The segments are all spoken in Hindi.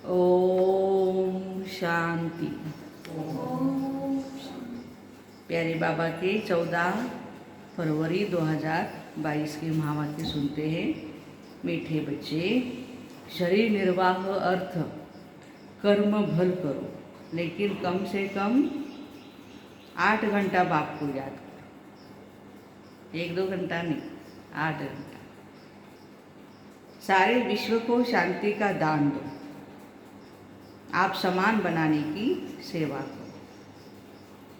ओम शांति। प्यारे बाबा के 14 फरवरी 2022 के महावाक्य सुनते हैं। मीठे बच्चे, शरीर निर्वाह अर्थ कर्म भल करो, लेकिन कम से कम 8 घंटा बाप को याद करो। 1-2 घंटा नहीं, 8 घंटा। सारे विश्व को शांति का दान दो। आप समान बनाने की सेवा करो।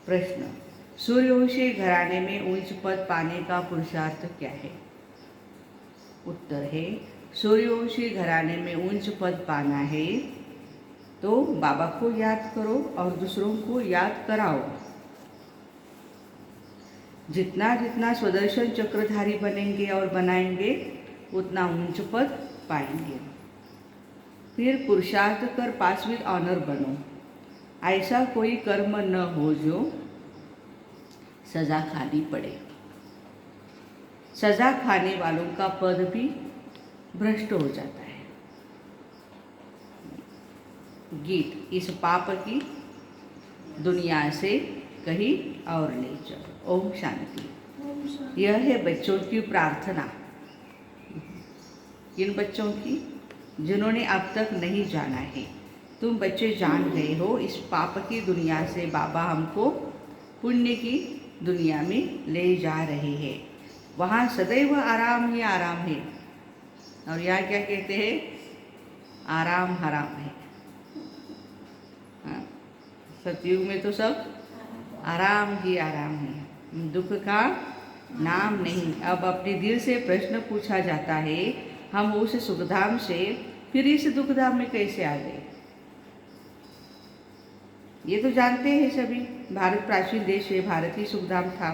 प्रश्न, सूर्यवंशी घराने में उच्च पद पाने का पुरुषार्थ क्या है? उत्तर है, सूर्यवंशी घराने में उच्च पद पाना है तो बाबा को याद करो और दूसरों को याद कराओ। जितना जितना स्वदर्शन चक्रधारी बनेंगे और बनाएंगे उतना उच्च पद पाएंगे। फिर पुरुषार्थ कर पासवीं ऑनर बनो। ऐसा कोई कर्म न हो जो सजा खानी पड़े। सजा खाने वालों का पद भी भ्रष्ट हो जाता है। गीत, इस पाप की दुनिया से कहीं और ले चलो। ओम शांति। यह है बच्चों की प्रार्थना। किन बच्चों की? जिन्होंने अब तक नहीं जाना है। तुम बच्चे जान गए हो, इस पाप की दुनिया से बाबा हमको पुण्य की दुनिया में ले जा रहे हैं। वहाँ सदैव आराम ही आराम है। और यहाँ क्या कहते हैं? आराम हराम है। हाँ, सतयुग में तो सब आराम ही आराम है, दुख का नाम नहीं। अब अपने दिल से प्रश्न पूछा जाता है, हम उस सुखधाम से फिर इस दुखधाम में कैसे आ गए? ये तो जानते हैं सभी, भारत प्राचीन देश है, भारत ही सुखधाम था।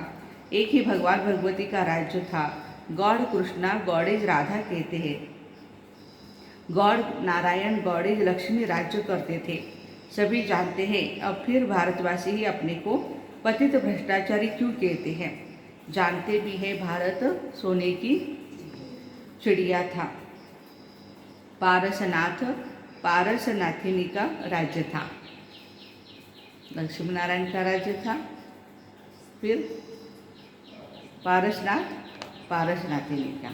एक ही भगवान भगवती का राज्य था। गॉड कृष्णा, गॉडेज राधा कहते हैं। गॉड नारायण, गॉडेज लक्ष्मी राज्य करते थे, सभी जानते हैं। अब फिर भारतवासी ही अपने को पतित भ्रष्टाचारी क्यों कहते हैं? जानते भी है, भारत सोने की चिड़िया था। पारसनाथिनी का राज्य था, लक्ष्मी नारायण का राज्य था। फिर पारसनाथिनी का।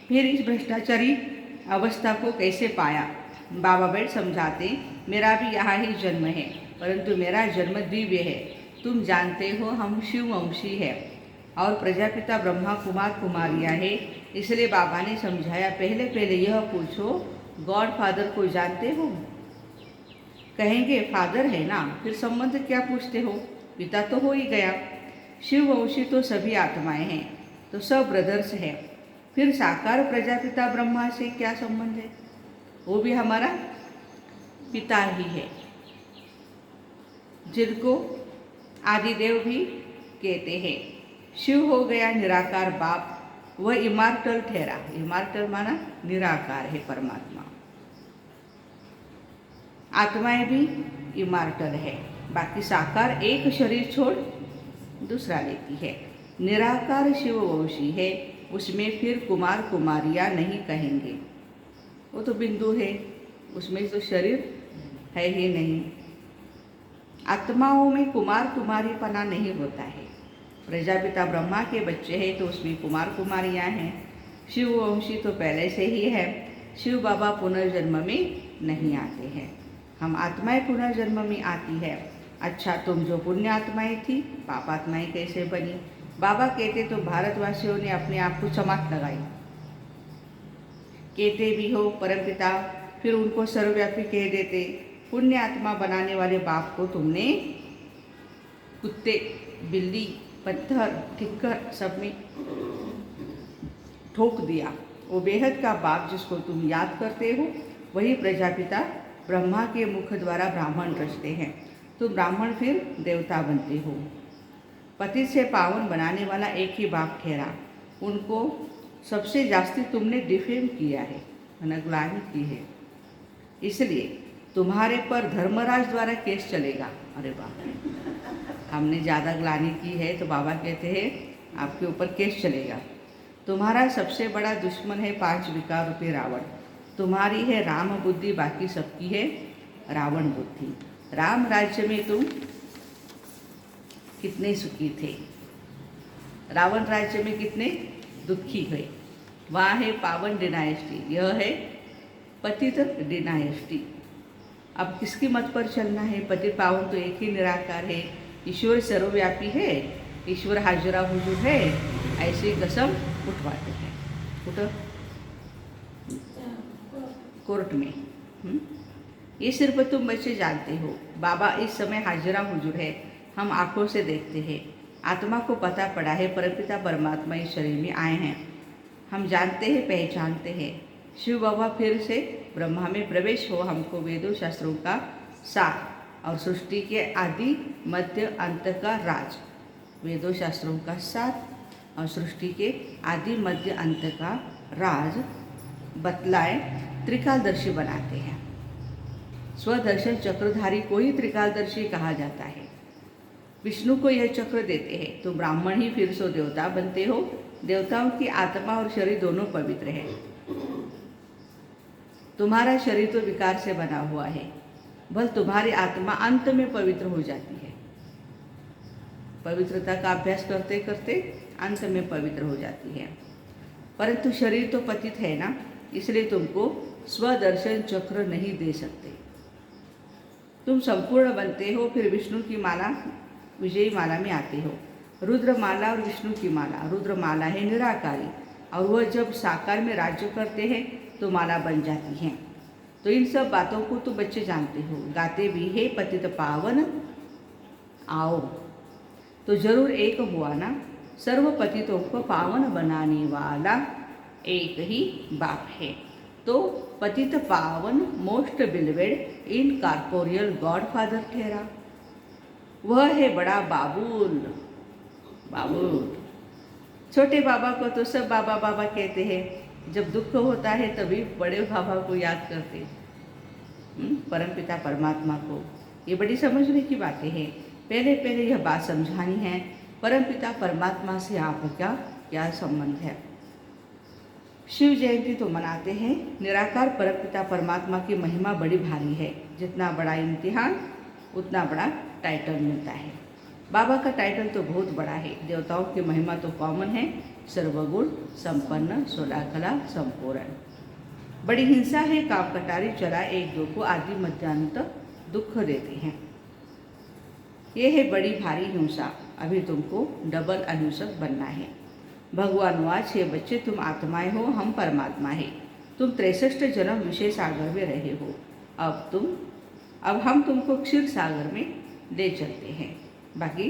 फिर इस भ्रष्टाचारी अवस्था को कैसे पाया? बाबा बैठ समझाते, मेरा भी यहाँ ही जन्म है, परंतु मेरा जन्म दिव्य है। तुम जानते हो हम शिववंशी है और प्रजापिता ब्रह्मा कुमार कुमारियाँ है। इसलिए बाबा ने समझाया, पहले पहले यह पूछो, गॉड फादर को जानते हो? कहेंगे फादर है ना, फिर संबंध क्या पूछते हो? पिता तो हो ही गया। शिववंशी तो सभी आत्माएं हैं, तो सब ब्रदर्स हैं। फिर साकार प्रजापिता ब्रह्मा से क्या संबंध है? वो भी हमारा पिता ही है, जिनको आदिदेव भी कहते हैं। शिव हो गया निराकार बाप, वह इमार्टल ठहरा। इमार्टल माना निराकार है परमात्मा। आत्माएं भी इमार्टल है, बाकी साकार एक शरीर छोड़ दूसरा लेती है। निराकार शिववंशी है, उसमें फिर कुमार कुमारियाँ नहीं कहेंगे, वो तो बिंदु है, उसमें तो शरीर है ही नहीं। आत्माओं में कुमार कुमारीपना नहीं होता है। प्रजापिता ब्रह्मा के बच्चे हैं तो उसमें कुमार कुमारियाँ हैं। शिववंशी तो पहले से ही है। शिव बाबा पुनर्जन्म में नहीं आते हैं, हम आत्माएं पुनर्जन्म में आती है। अच्छा, तुम जो पुण्य आत्माएं थी, पाप आत्माएं कैसे बनी? बाबा कहते तो भारतवासियों ने अपने आप को चमाट लगाई। कहते भी हो परमपिता, फिर उनको सर्वव्यापी कह देते। पुण्य आत्मा बनाने वाले बाप को तुमने कुत्ते, बिल्ली, पत्थर, ठिक्कर सब में ठोक दिया। वो बेहद का बाप जिसको तुम याद करते हो, वही प्रजापिता ब्रह्मा के मुख द्वारा ब्राह्मण रचते हैं। तो ब्राह्मण फिर देवता बनते हो। पति से पावन बनाने वाला एक ही बाप ठहरा, उनको सबसे जास्ती तुमने डिफेम किया है, ग्लानि की है। इसलिए तुम्हारे पर धर्मराज द्वारा केस चलेगा। अरे बाप, हमने ज़्यादा ग्लानि की है तो बाबा कहते हैं आपके ऊपर केस चलेगा। तुम्हारा सबसे बड़ा दुश्मन है 5 विकार रूपी रावण। तुम्हारी है राम बुद्धि, बाकी सबकी है रावण बुद्धि। राम राज्य में तुम कितने सुखी थे, रावण राज्य में कितने दुखी हुए। वहाँ है पावन डिनायस्टी, यह है पतित डिनायस्टी। अब किसकी मत पर चलना है? पतित पावन तो एक ही निराकार है, ईश्वर सर्वव्यापी है, ईश्वर हाजरा हुजूर है, ऐसी कसम उठवाते हैं। उठो कोर्ट में। ये सिर्फ तुम बच्चे जानते हो, बाबा इस समय हाजरा हुजूर है, हम आंखों से देखते हैं। आत्मा को पता पड़ा है परमपिता परमात्मा इस शरीर में आए हैं, हम जानते हैं, पहचानते हैं। शिव बाबा फिर से ब्रह्मा में प्रवेश हो हमको वेदों शास्त्रों का सार और सृष्टि के आदि मध्य अंत का राज, वेदों शास्त्रों का सार और सृष्टि के आदि मध्य अंत का राज बतलाए त्रिकालदर्शी बनाते हैं। स्वदर्शन चक्रधारी को ही त्रिकालदर्शी कहा जाता है। विष्णु को यह चक्र देते हैं, तो ब्राह्मण ही फिर सो देवता बनते हो। देवताओं की आत्मा और शरीर दोनों पवित्र है। तुम्हारा शरीर तो विकार से बना हुआ है, बल तुम्हारी आत्मा अंत में पवित्र हो जाती है। पवित्रता का अभ्यास करते करते अंत में पवित्र हो जाती है। परंतु शरीर तो पतित है ना, इसलिए तुमको स्वदर्शन चक्र नहीं दे सकते। तुम संपूर्ण बनते हो, फिर विष्णु की माला विजयी माला में आते हो। रुद्र माला और विष्णु की माला, रुद्र माला है निराकारी, और वह जब साकार में राज्य करते हैं तो माला बन जाती हैं। तो इन सब बातों को तो बच्चे जानते हो, गाते भी है पतित पावन आओ। तो जरूर एक हुआ ना, सर्व पतितों को पावन बनाने वाला एक ही बाप है। तो पतित पावन मोस्ट बिलवेड इन कॉर्पोरियल गॉड फादर ठहरा, वह है बड़ा बाबुल। बाबुल छोटे बाबा को तो सब बाबा बाबा कहते हैं, जब दुख होता है तभी बड़े बाबा को याद करते हैं, परमपिता परमात्मा को। ये बड़ी समझने की बातें हैं। पहले पहले यह बात समझानी है, परमपिता परमात्मा से आपका क्या संबंध है। शिव जयंती तो मनाते हैं, निराकार परमपिता परमात्मा की महिमा बड़ी भारी है। जितना बड़ा इम्तिहान उतना बड़ा टाइटल मिलता है। बाबा का टाइटल तो बहुत बड़ा है, देवताओं की महिमा तो कॉमन है, सर्वगुण संपन्न, 16 कला संपूर्ण। बड़ी हिंसा है, काम कटारी चला एक दो को आदि मध्यांत दुख देते हैं। ये है बड़ी भारी हिंसा, अभी तुमको डबल अहिंसक बनना है। भगवान वाच, हे बच्चे तुम आत्माएं हो, हम परमात्मा है। तुम 63 जन्म विषय सागर में रहे हो, अब हम तुमको क्षीर सागर में ले चलते हैं। बाकी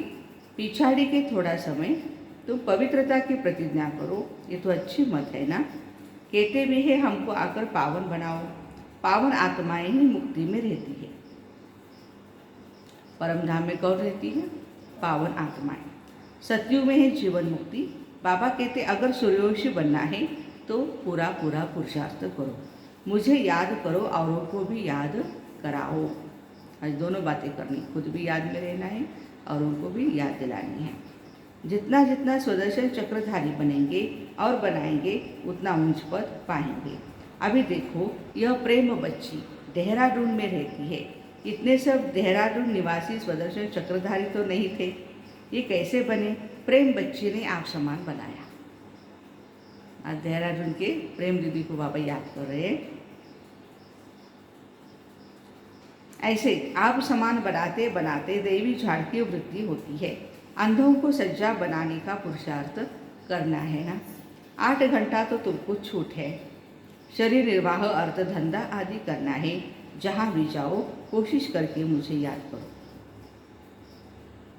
पिछाड़ी के थोड़ा समय तुम पवित्रता की प्रतिज्ञा करो। ये तो अच्छी मत है ना। कहते भी है हमको आकर पावन बनाओ। पावन आत्माएं ही मुक्ति में रहती है। परम धाम में कौन रहती है? पावन आत्माएं। सतयुग में है जीवन मुक्ति। बाबा कहते अगर सूर्यवंशी बनना है तो पूरा पूरा पुरुषार्थ करो, मुझे याद करो, औरों को भी याद कराओ। आज दोनों बातें करनी, खुद भी याद में रहना है और उनको भी याद दिलानी है। जितना जितना स्वदर्शन चक्रधारी बनेंगे और बनाएंगे उतना ऊंच पद पाएंगे। अभी देखो यह प्रेम बच्ची देहरादून में रहती है। इतने सब देहरादून निवासी स्वदर्शन चक्रधारी तो नहीं थे, ये कैसे बने? प्रेम बच्ची ने आप समान बनाया। आज देहरादून के प्रेम दीदी को बाबा याद कर रहे हैं। ऐसे आप समान बनाते बनाते दैवी झाड़ की वृद्धि होती है। अंधों को सज्जा बनाने का पुरुषार्थ करना है ना। 8 घंटा तो तुमको छूट है। शरीर निर्वाह, अर्थ धंधा आदि करना है। जहाँ भी जाओ कोशिश करके मुझे याद करो।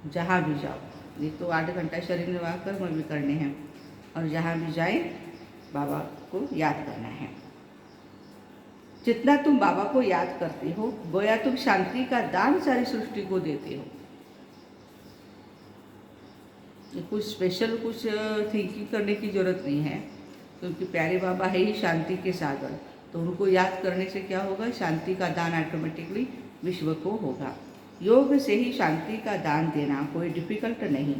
जहाँ भी जाओ, ये तो 8 घंटा शरीर निर्वाह कर्म भी करने हैं, और जहाँ भी जाए बाबा को याद करना है। जितना तुम बाबा को याद करते हो, गोया तुम शांति का दान सारी सृष्टि को देते हो। कुछ स्पेशल कुछ थिंकिंग करने की जरूरत नहीं है, क्योंकि प्यारे बाबा है ही शांति के सागर। तो उनको याद करने से क्या होगा? शांति का दान ऑटोमेटिकली विश्व को होगा। योग से ही शांति का दान देना कोई डिफिकल्ट नहीं।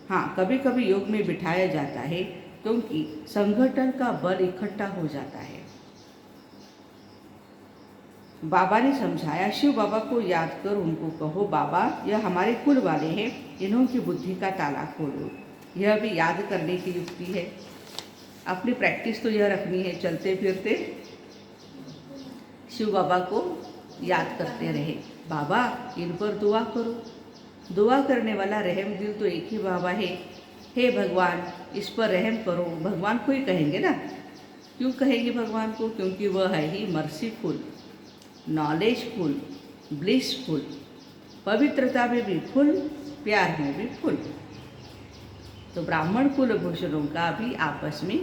हाँ, कभी कभी योग में बिठाया जाता है, क्योंकि संगठन का बल इकट्ठा हो जाता है। बाबा ने समझाया, शिव बाबा को याद कर उनको कहो, बाबा यह हमारे कुल वाले हैं, इन्हों की बुद्धि का ताला खोलो। यह भी याद करने की युक्ति है। अपनी प्रैक्टिस तो यह रखनी है, चलते फिरते शिव बाबा को याद करते रहे, बाबा इन पर दुआ करो। दुआ करने वाला रहम दिल तो एक ही बाबा है। हे भगवान इस पर रहम करो, भगवान को ही कहेंगे ना। क्यों कहेंगे भगवान को? क्योंकि वह है ही मर्सीफुल, नॉलेजफुल, ब्लिसफुल, पवित्रता में भी फुल, प्यार में भी फुल। तो ब्राह्मण कुलभूषणों का भी आपस में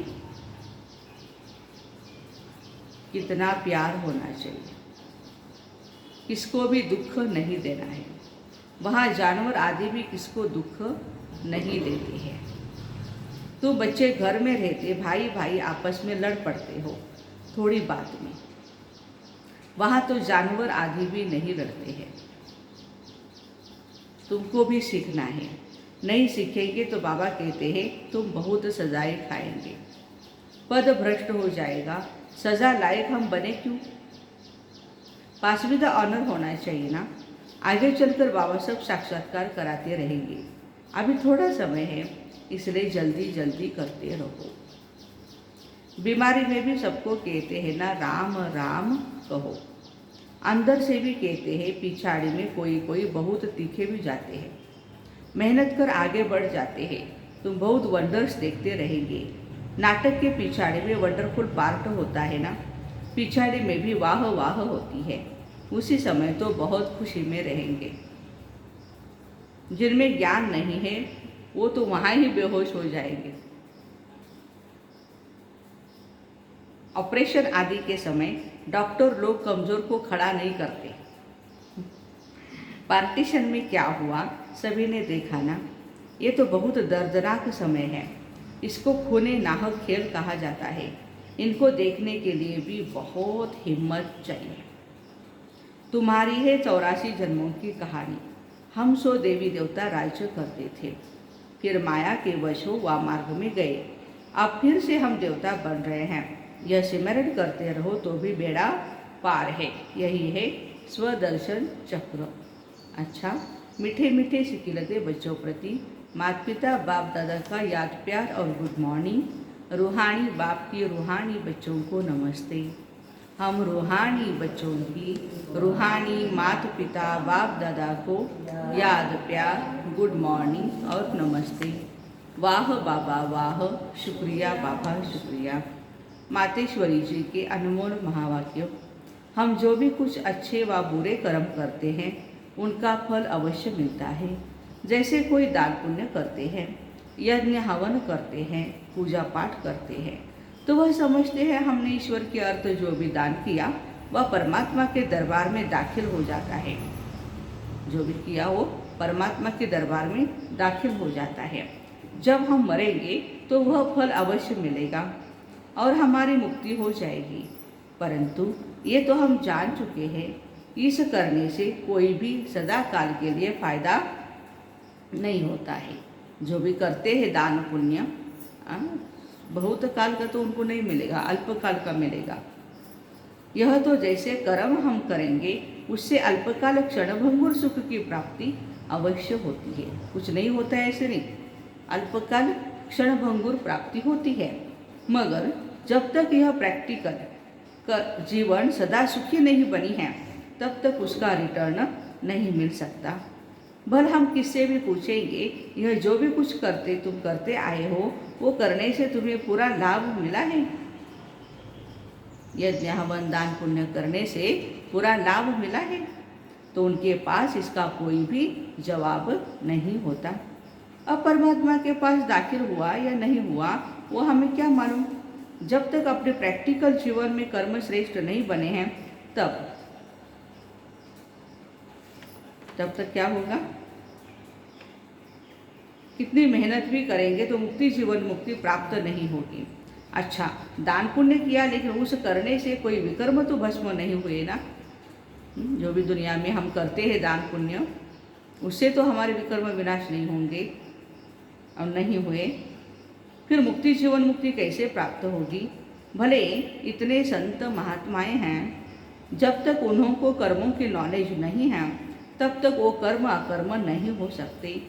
कितना प्यार होना चाहिए, किसको भी दुख नहीं देना है। वहाँ जानवर आदि भी किसको दुख नहीं देते हैं। तो बच्चे घर में रहते, भाई भाई आपस में लड़ पड़ते हो थोड़ी बात में, वहाँ तो जानवर आदि भी नहीं लड़ते हैं। तुमको भी सीखना है, नहीं सीखेंगे तो बाबा कहते हैं तुम बहुत सजाएं खाएंगे, पद भ्रष्ट हो जाएगा। सजा लायक हम बने क्यों? पास भी तो ऑनर होना चाहिए ना। आगे चलकर बाबा सब साक्षात्कार कराते रहेंगे। अभी थोड़ा समय है, इसलिए जल्दी जल्दी करते रहो। बीमारी में भी सबको कहते हैं ना, राम राम कहो। अंदर से भी कहते हैं, पिछाड़ी में कोई कोई बहुत तीखे भी जाते हैं, मेहनत कर आगे बढ़ जाते हैं। तुम बहुत वंडर्स देखते रहेंगे। नाटक के पिछाड़ी में वंडरफुल पार्ट होता है ना, पिछाड़ी में भी वाह वाह होती है। उसी समय तो बहुत खुशी में रहेंगे। जिनमें ज्ञान नहीं है वो तो वहाँ ही बेहोश हो जाएंगे। ऑपरेशन आदि के समय डॉक्टर लोग कमजोर को खड़ा नहीं करते। पार्टीशन में क्या हुआ सभी ने देखा ना। ये तो बहुत दर्दनाक समय है। इसको खूने नाहक खेल कहा जाता है। इनको देखने के लिए भी बहुत हिम्मत चाहिए। तुम्हारी है 84 जन्मों की कहानी। हम 100 देवी देवता राज्य करते थे, फिर माया के वश हो वा मार्ग में गए। अब फिर से हम देवता बन रहे हैं। यह सिमरण करते रहो तो भी बेड़ा पार है। यही है स्वदर्शन चक्र। अच्छा, मीठे मीठे सिकिलते बच्चों प्रति माता पिता बाप दादा का याद प्यार और गुड मॉर्निंग। रूहानी बाप की रूहानी बच्चों को नमस्ते। हम रूहानी बच्चों की रूहानी माता पिता बाप दादा को याद प्यार गुड मॉर्निंग और नमस्ते। वाह बाबा वाह, शुक्रिया बाबा शुक्रिया। मातेश्वरी जी के अनमोल महावाक्य। हम जो भी कुछ अच्छे व बुरे कर्म करते हैं उनका फल अवश्य मिलता है। जैसे कोई दान पुण्य करते हैं, यज्ञ हवन करते हैं, पूजा पाठ करते हैं, तो वह समझते हैं हमने ईश्वर के अर्थ जो भी दान किया वह परमात्मा के दरबार में दाखिल हो जाता है। जो भी किया वो परमात्मा के दरबार में दाखिल हो जाता है। जब हम मरेंगे तो वह फल अवश्य मिलेगा और हमारी मुक्ति हो जाएगी। परंतु ये तो हम जान चुके हैं, इस करने से कोई भी सदा काल के लिए फायदा नहीं होता है। जो भी करते हैं दान पुण्य, बहुत काल का तो उनको नहीं मिलेगा, अल्पकाल का मिलेगा। यह तो जैसे कर्म हम करेंगे उससे अल्पकाल क्षणभंगुर सुख की प्राप्ति अवश्य होती है। कुछ नहीं होता है ऐसे नहीं, अल्पकाल क्षणभंगुर प्राप्ति होती है। मगर जब तक यह प्रैक्टिकल जीवन सदा सुखी नहीं बनी है तब तक उसका रिटर्न नहीं मिल सकता। भल हम किससे भी पूछेंगे, यह जो भी कुछ तुम करते आए हो वो करने से तुम्हें पूरा लाभ मिला है? यज्ञ हवन दान पुण्य करने से पूरा लाभ मिला है? तो उनके पास इसका कोई भी जवाब नहीं होता। अब परमात्मा के पास दाखिल हुआ या नहीं हुआ वो हमें क्या मालूम। जब तक अपने प्रैक्टिकल जीवन में कर्म श्रेष्ठ नहीं बने हैं तब तक क्या होगा? कितनी मेहनत भी करेंगे तो मुक्ति जीवन मुक्ति प्राप्त नहीं होगी। अच्छा, दान पुण्य किया लेकिन उस करने से कोई विकर्म तो भस्म नहीं हुए ना। जो भी दुनिया में हम करते हैं दान पुण्य, उससे तो हमारे विकर्म विनाश नहीं होंगे और नहीं हुए। फिर मुक्ति जीवन मुक्ति कैसे प्राप्त होगी? भले इतने संत महात्माएं हैं, जब तक उन्हों को कर्मों की नॉलेज नहीं है तब तक वो कर्म अकर्म नहीं हो सकते,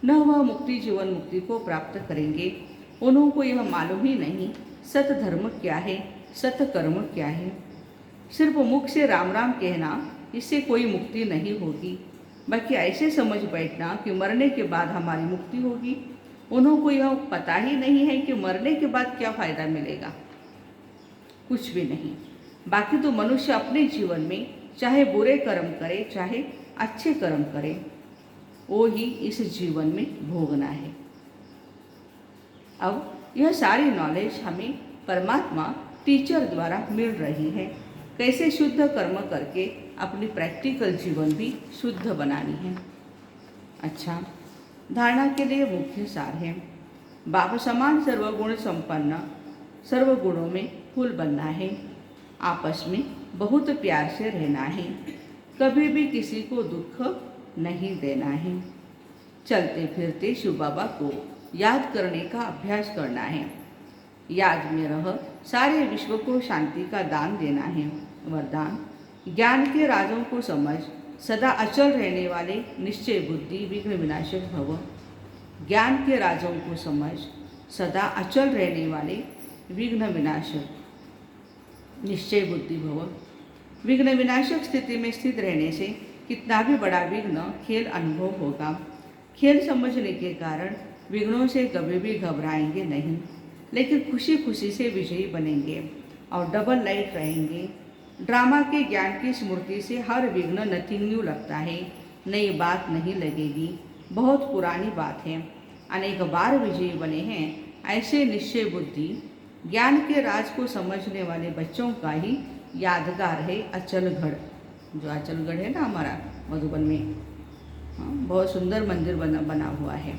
न वह मुक्ति जीवन मुक्ति को प्राप्त करेंगे। उन्हों को यह मालूम ही नहीं सत धर्म क्या है, सत कर्म क्या है। सिर्फ मुख से राम राम कहना, इससे कोई मुक्ति नहीं होगी। बाकी ऐसे समझ बैठना कि मरने के बाद हमारी मुक्ति होगी, उन्हों को यह पता ही नहीं है कि मरने के बाद क्या फ़ायदा मिलेगा, कुछ भी नहीं। बाकी तो मनुष्य अपने जीवन में चाहे बुरे कर्म करे चाहे अच्छे कर्म करे, वो ही इस जीवन में भोगना है। अब यह सारी नॉलेज हमें परमात्मा टीचर द्वारा मिल रही है, कैसे शुद्ध कर्म करके अपनी प्रैक्टिकल जीवन भी शुद्ध बनानी है। अच्छा, धारणा के लिए मुख्य सार है, बाप समान सर्वगुण संपन्न, सर्वगुणों में फूल बनना है, आपस में बहुत प्यार से रहना है, कभी भी किसी को दुख नहीं देना है, चलते फिरते शिव बाबा को याद करने का अभ्यास करना है, याद में रह सारे विश्व को शांति का दान देना है। वरदान, ज्ञान के राजों को समझ, सदा अचल रहने वाले निश्चय बुद्धि विघ्न विनाशक भव। ज्ञान के राजों को समझ, सदा अचल रहने वाले विघ्न विनाशक निश्चय बुद्धि भव। विघ्न विनाशक स्थिति में स्थित रहने से कितना भी बड़ा विघ्न खेल अनुभव होगा। खेल समझने के कारण विघ्नों से कभी भी घबराएंगे नहीं, लेकिन खुशी खुशी से विजयी बनेंगे और डबल लाइट रहेंगे। ड्रामा के ज्ञान की स्मृति से हर विघ्न नथिंग न्यू लगता है, नई बात नहीं लगेगी, बहुत पुरानी बात है। अनेक बार विजयी बने हैं ऐसे निश्चय बुद्धि ज्ञान के राज को समझने वाले बच्चों का ही यादगार है अचलगढ़। जो अचलगढ़ है ना हमारा मधुबन में, बहुत सुंदर मंदिर बना हुआ है।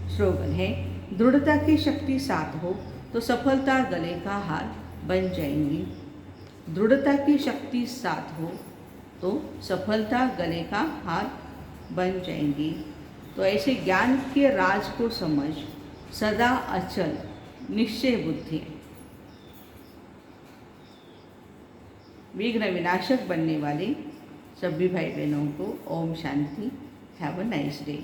स्लोगन है, दृढ़ता की शक्ति साथ हो तो सफलता गले का हार बन जाएंगी। दृढ़ता की शक्ति साथ हो तो सफलता गले का हार बन जाएंगी। तो ऐसे ज्ञान के राज को समझ, सदा अचल निश्चय बुद्धि, विघ्न विनाशक बनने वाले सभी भाई बहनों को ओम शांति। Have a nice day.